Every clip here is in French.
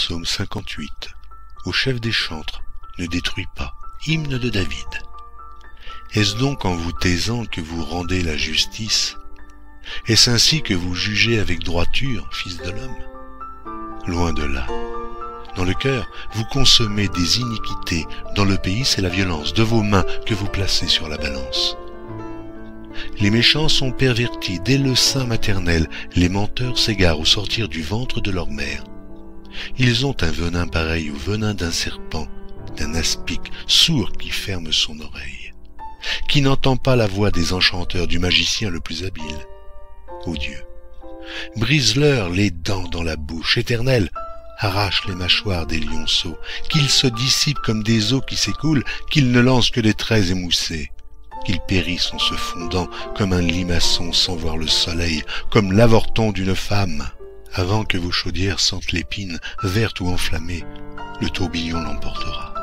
Psaume 58. Au chef des chantres, ne détruis pas. Hymne de David. Est-ce donc en vous taisant que vous rendez la justice? Est-ce ainsi que vous jugez avec droiture, fils de l'homme? Loin de là. Dans le cœur, vous consommez des iniquités. Dans le pays, c'est la violence de vos mains que vous placez sur la balance. Les méchants sont pervertis dès le sein maternel. Les menteurs s'égarent au sortir du ventre de leur mère. Ils ont un venin pareil au venin d'un serpent, d'un aspic sourd qui ferme son oreille, qui n'entend pas la voix des enchanteurs, du magicien le plus habile. Ô Dieu, brise-leur les dents dans la bouche, Éternel, arrache les mâchoires des lionceaux, qu'ils se dissipent comme des eaux qui s'écoulent, qu'ils ne lancent que des traits émoussés, qu'ils périssent en se fondant comme un limaçon sans voir le soleil, comme l'avorton d'une femme. Avant que vos chaudières sentent l'épine, verte ou enflammée, le tourbillon l'emportera.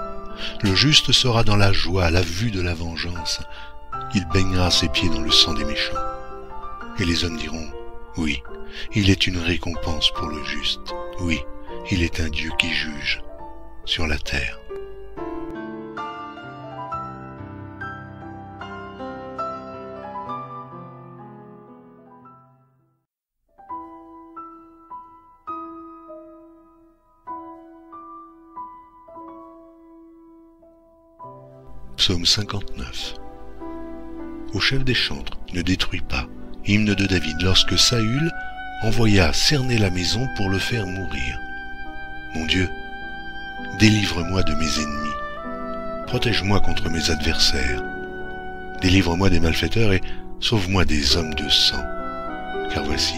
Le juste sera dans la joie à la vue de la vengeance. Il baignera ses pieds dans le sang des méchants. Et les hommes diront, oui, il est une récompense pour le juste. Oui, il est un Dieu qui juge sur la terre. Psaume 59. Au chef des chantres, ne détruis pas. Hymne de David, lorsque Saül envoya cerner la maison pour le faire mourir. Mon Dieu, délivre-moi de mes ennemis. Protège-moi contre mes adversaires. Délivre-moi des malfaiteurs et sauve-moi des hommes de sang. Car voici,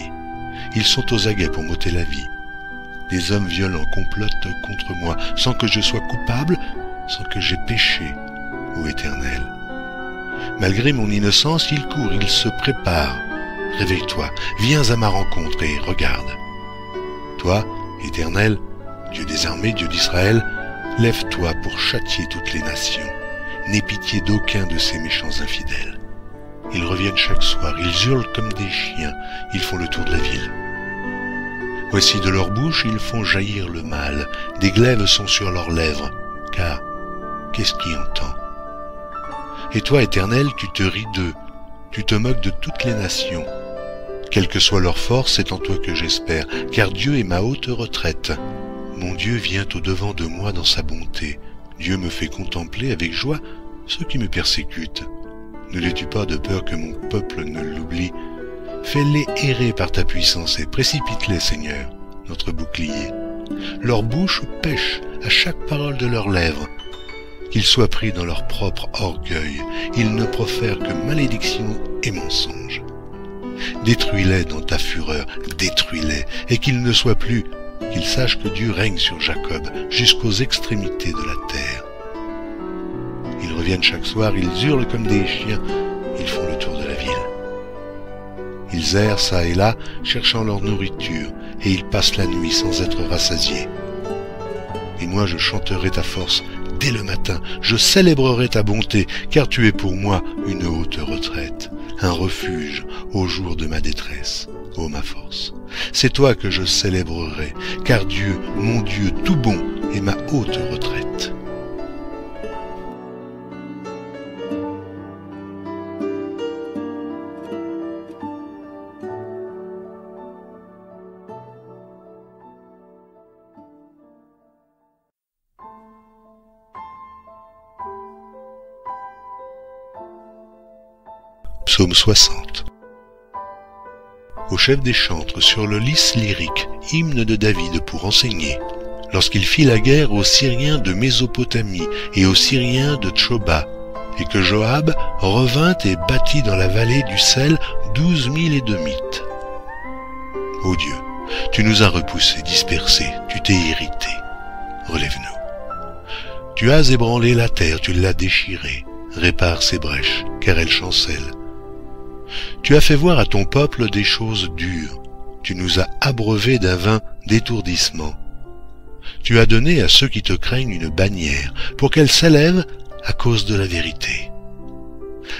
ils sont aux aguets pour m'ôter la vie. Des hommes violents complotent contre moi, sans que je sois coupable, sans que j'aie péché. Ô Éternel, malgré mon innocence, il court, il se prépare. Réveille-toi, viens à ma rencontre et regarde. Toi, Éternel, Dieu des armées, Dieu d'Israël, lève-toi pour châtier toutes les nations. N'aie pitié d'aucun de ces méchants infidèles. Ils reviennent chaque soir, ils hurlent comme des chiens, ils font le tour de la ville. Voici de leur bouche, ils font jaillir le mal, des glaives sont sur leurs lèvres, car qu'est-ce qui entend? Et toi, Éternel, tu te ris d'eux, tu te moques de toutes les nations. Quelle que soit leur force, c'est en toi que j'espère, car Dieu est ma haute retraite. Mon Dieu vient au-devant de moi dans sa bonté. Dieu me fait contempler avec joie ceux qui me persécutent. Ne les tue pas de peur que mon peuple ne l'oublie. Fais-les errer par ta puissance et précipite-les, Seigneur, notre bouclier. Leur bouche pêche à chaque parole de leurs lèvres. Qu'ils soient pris dans leur propre orgueil, ils ne profèrent que malédiction et mensonge. Détruis-les dans ta fureur, détruis-les, et qu'ils ne soient plus, qu'ils sachent que Dieu règne sur Jacob jusqu'aux extrémités de la terre. Ils reviennent chaque soir, ils hurlent comme des chiens, ils font le tour de la ville. Ils errent çà et là, cherchant leur nourriture, et ils passent la nuit sans être rassasiés. Et moi je chanterai ta force dès le matin, je célébrerai ta bonté, car tu es pour moi une haute retraite, un refuge au jour de ma détresse, ô ma force. C'est toi que je célébrerai, car Dieu, mon Dieu tout bon, est ma haute retraite. Psaume 60. Au chef des chantres, sur le lys lyrique, hymne de David pour enseigner, lorsqu'il fit la guerre aux Syriens de Mésopotamie et aux Syriens de Tchoba, et que Joab revint et bâtit dans la vallée du sel 12 000 édomites. Ô Dieu, tu nous as repoussés, dispersés, tu t'es irrité. Relève-nous. Tu as ébranlé la terre, tu l'as déchirée. Répare ses brèches, car elle chancelle. Tu as fait voir à ton peuple des choses dures. Tu nous as abreuvés d'un vin d'étourdissement. Tu as donné à ceux qui te craignent une bannière, pour qu'elle s'élève à cause de la vérité.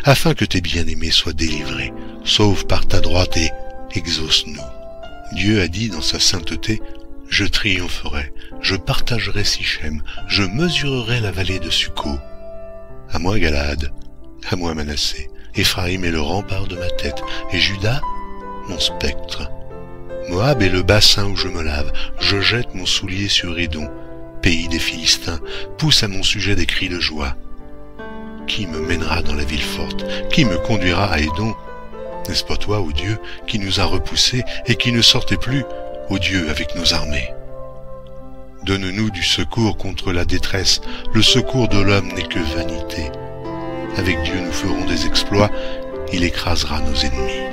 Afin que tes bien-aimés soient délivrés, sauve par ta droite et exauce-nous. Dieu a dit dans sa sainteté, Je triompherai, je partagerai Sichem, je mesurerai la vallée de Succo. À moi Galaad, à moi Manassé, Éphraïm est le rempart de ma tête, et Juda, mon spectre. Moab est le bassin où je me lave, je jette mon soulier sur Édom, pays des Philistins, pousse à mon sujet des cris de joie. Qui me mènera dans la ville forte? Qui me conduira à Édom? N'est-ce pas toi, ô Dieu, qui nous a repoussés et qui ne sortait plus, ô Dieu, avec nos armées? Donne-nous du secours contre la détresse, le secours de l'homme n'est que vanité. Avec Dieu nous ferons des exploits, il écrasera nos ennemis.